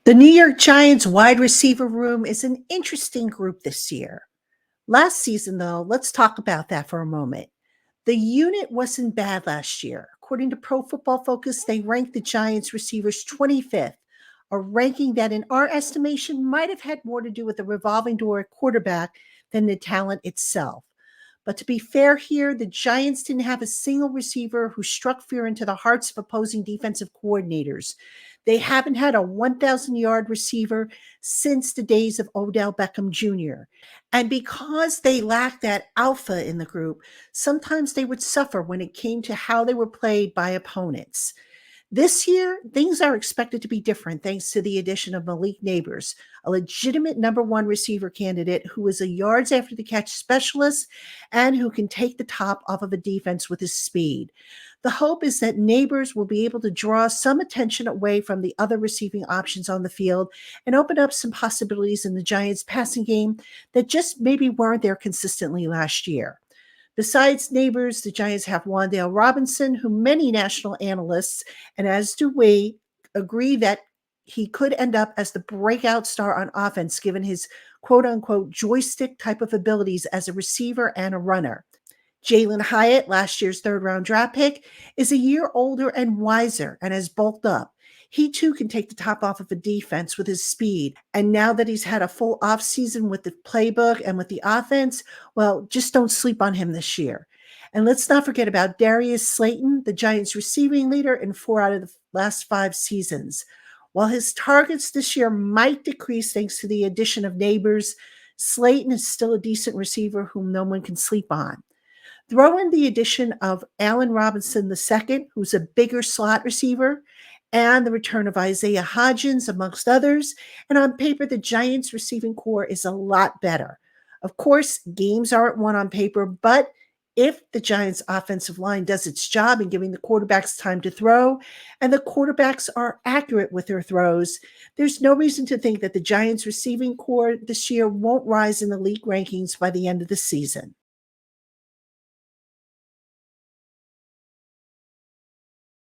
The New York Giants wide receiver room is an interesting group this year. Last season, though, let's talk about that for a moment. The unit wasn't bad last year. According to Pro Football Focus, they ranked the Giants receivers 25th, a ranking that, in our estimation, might have had more to do with the revolving door at quarterback than the talent itself. But to be fair here, the Giants didn't have a single receiver who struck fear into the hearts of opposing defensive coordinators. They haven't had a 1,000-yard receiver since the days of Odell Beckham Jr. And because they lacked that alpha in the group, sometimes they would suffer when it came to how they were played by opponents. This year, things are expected to be different thanks to the addition of Malik Neighbors, a legitimate number one receiver candidate who is a yards after the catch specialist and who can take the top off of a defense with his speed. The hope is that Neighbors will be able to draw some attention away from the other receiving options on the field and open up some possibilities in the Giants' passing game that just maybe weren't there consistently last year. Besides Neighbors, the Giants have Wan'Dale Robinson, who many national analysts, and as do we, agree that he could end up as the breakout star on offense given his quote unquote joystick type of abilities as a receiver and a runner. Jalen Hyatt, last year's third round draft pick, is a year older and wiser and has bulked up. He too can take the top off of a defense with his speed. And now that he's had a full offseason with the playbook and with the offense, well, just don't sleep on him this year. And let's not forget about Darius Slayton, the Giants' receiving leader in 4 out of the last 5 seasons. While his targets this year might decrease thanks to the addition of Neighbors, Slayton is still a decent receiver whom no one can sleep on. Throw in the addition of Allen Robinson II, who's a bigger slot receiver, and the return of Isaiah Hodgins, amongst others. And on paper, the Giants' receiving core is a lot better. Of course, games aren't won on paper, but if the Giants' offensive line does its job in giving the quarterbacks time to throw, and the quarterbacks are accurate with their throws, there's no reason to think that the Giants' receiving core this year won't rise in the league rankings by the end of the season.